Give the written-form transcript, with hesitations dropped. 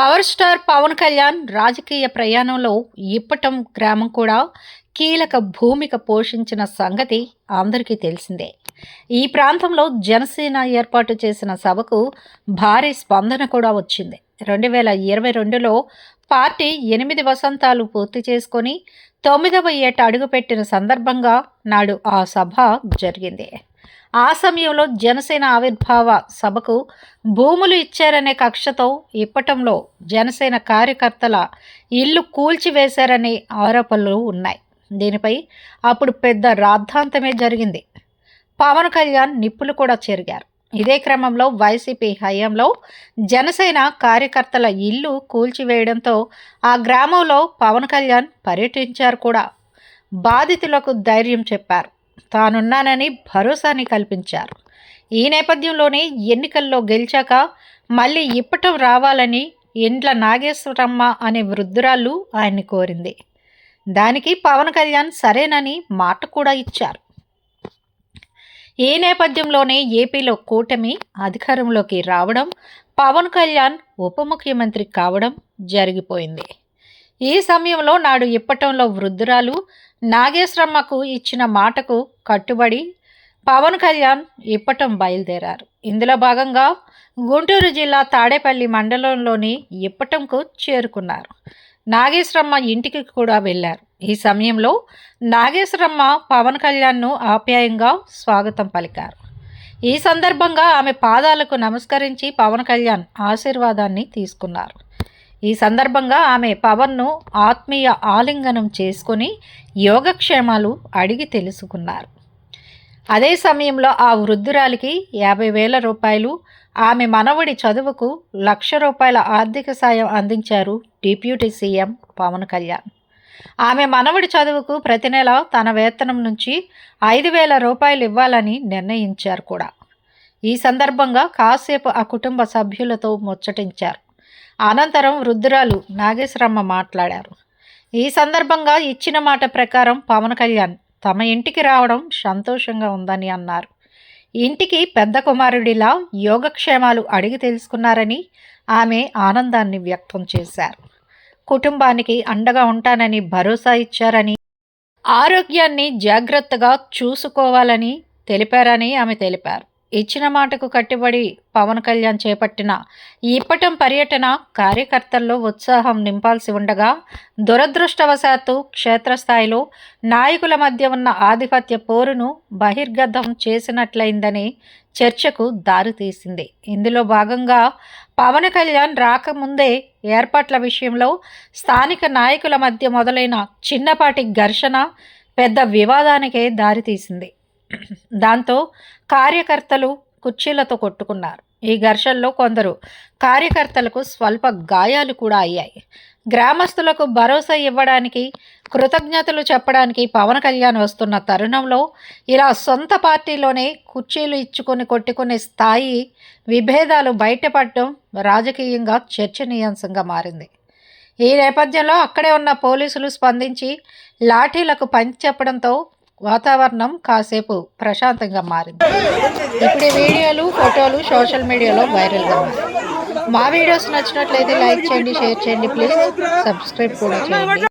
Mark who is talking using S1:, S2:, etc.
S1: Power star Pawan Kalyan రాజకీయ ప్రయాణంలో ఇప్పటం గ్రామం కూడా కీలక భూమిక పోషించిన సంగతి అందరికీ తెలిసిందే. ఈ ప్రాంతంలో జనసేన ఏర్పాటు చేసిన సభకు భారీ స్పందన కూడా వచ్చింది. 2022లో పార్టీ 8 వసంతాలు పూర్తి చేసుకొని 9వ ఏట అడుగుపెట్టిన సందర్భంగా నాడు ఆ సభ జరిగింది. ఆ సమయంలో జనసేన ఆవిర్భావ సభకు భూములు ఇచ్చారనే కక్షతో ఇప్పటంలో జనసేన కార్యకర్తల ఇల్లు కూల్చివేశారనే ఆరోపణలు ఉన్నాయి. దీనిపై అప్పుడు పెద్ద రాద్ధాంతమే జరిగింది. పవన్ కళ్యాణ్ నిప్పులు కూడా చెరిగారు. ఇదే క్రమంలో వైసీపీ హయాంలో జనసేన కార్యకర్తల ఇల్లు కూల్చివేయడంతో ఆ గ్రామంలో పవన్ కళ్యాణ్ పర్యటించారు కూడా. బాధితులకు ధైర్యం చెప్పారు, తానున్నానని భరోసాని కల్పించారు. ఈ నేపథ్యంలోనే ఎన్నికల్లో గెలిచాక మళ్ళీ ఇప్పటం రావాలని ఇండ్ల నాగేశ్వరమ్మ అనే వృద్ధురాళ్ళు ఆయన్ని కోరింది. దానికి పవన్ కళ్యాణ్ సరేనని మాట కూడా ఇచ్చారు. ఈ నేపథ్యంలోనే ఏపీలో కూటమి అధికారంలోకి రావడం, పవన్ కళ్యాణ్ ఉప ముఖ్యమంత్రి కావడం జరిగిపోయింది. ఈ సమయంలో నాడు ఇప్పటంలో వృద్ధురాలు నాగేశ్వరమ్మకు ఇచ్చిన మాటకు కట్టుబడి పవన్ కళ్యాణ్ ఇప్పటం బయలుదేరారు. ఇందులో భాగంగా గుంటూరు జిల్లా తాడేపల్లి మండలంలోని ఇప్పటంకు చేరుకున్నారు. నాగేశ్వరమ్మ ఇంటికి కూడా వెళ్ళారు. ఈ సమయంలో నాగేశ్వరమ్మ పవన్ కళ్యాణ్ను ఆప్యాయంగా స్వాగతం పలికారు. ఈ సందర్భంగా ఆమె పాదాలకు నమస్కరించి పవన్ కళ్యాణ్ ఆశీర్వాదాన్ని తీసుకున్నారు. ఈ సందర్భంగా ఆమె పవన్ను ఆత్మీయ ఆలింగనం చేసుకొని యోగక్షేమాలు అడిగి తెలుసుకున్నారు. అదే సమయంలో ఆ వృద్ధురాలికి 50,000 రూపాయలు, ఆమె మనవడి చదువుకు ₹1,00,000 ఆర్థిక సాయం అందించారు డిప్యూటీ సీఎం పవన్ కళ్యాణ్. ఆమె మనవడి చదువుకు ప్రతి నెల తన వేతనం నుంచి 5,000 రూపాయలు ఇవ్వాలని నిర్ణయించారు కూడా. ఈ సందర్భంగా కాసేపు ఆ కుటుంబ సభ్యులతో ముచ్చటించారు. అనంతరం వృద్ధురాలు నాగేశ్వరమ్మ మాట్లాడారు. ఈ సందర్భంగా ఇచ్చిన మాట ప్రకారం పవన్ కళ్యాణ్ తమ ఇంటికి రావడం సంతోషంగా ఉందని అన్నారు. ఇంటికి పెద్ద కుమారుడిలా యోగక్షేమాలు అడిగి తెలుసుకున్నారని ఆమె ఆనందాన్ని వ్యక్తం చేశారు. కుటుంబానికి అండగా ఉంటానని భరోసా ఇచ్చారని, ఆరోగ్యాన్ని జాగ్రత్తగా చూసుకోవాలని తెలిపారని ఆమె తెలిపారు. ఇచ్చిన మాటకు కట్టుబడి పవన్ కళ్యాణ్ చేపట్టిన ఇప్పటం పర్యటన కార్యకర్తల్లో ఉత్సాహం నింపాల్సి ఉండగా దురదృష్టవశాత్తు క్షేత్రస్థాయిలో నాయకుల మధ్య ఉన్న ఆధిపత్య పోరును బహిర్గతం చేసినట్లయిందని చర్చకు దారితీసింది. ఇందులో భాగంగా పవన్ కళ్యాణ్ రాకముందే ఏర్పాట్ల విషయంలో స్థానిక నాయకుల మధ్య మొదలైన చిన్నపాటి ఘర్షణ పెద్ద వివాదానికే దారితీసింది. దాంతో కార్యకర్తలు కుర్చీలతో కొట్టుకున్నారు. ఈ ఘర్షణలో కొందరు కార్యకర్తలకు స్వల్ప గాయాలు కూడా అయ్యాయి. గ్రామస్తులకు భరోసా ఇవ్వడానికి, కృతజ్ఞతలు చెప్పడానికి పవన్ కళ్యాణ్ వస్తున్న తరుణంలో ఇలా సొంత పార్టీలోనే కుర్చీలు ఇచ్చుకొని కొట్టుకునే స్థాయి విభేదాలు బయటపడడం రాజకీయంగా చర్చనీయాంశంగా మారింది. ఈ నేపథ్యంలో అక్కడే ఉన్న పోలీసులు స్పందించి లాఠీలకు పంచి చెప్పడంతో వాతావరణం కాసేపు ప్రశాంతంగా మారింది. ఇప్పుడు ఈ వీడియోలు, ఫోటోలు సోషల్ మీడియాలో వైరల్గా ఉన్నాయి. మా వీడియోస్ నచ్చినట్లయితే లైక్ చేయండి, షేర్ చేయండి, ప్లీజ్ సబ్స్క్రైబ్ కూడా చేయండి.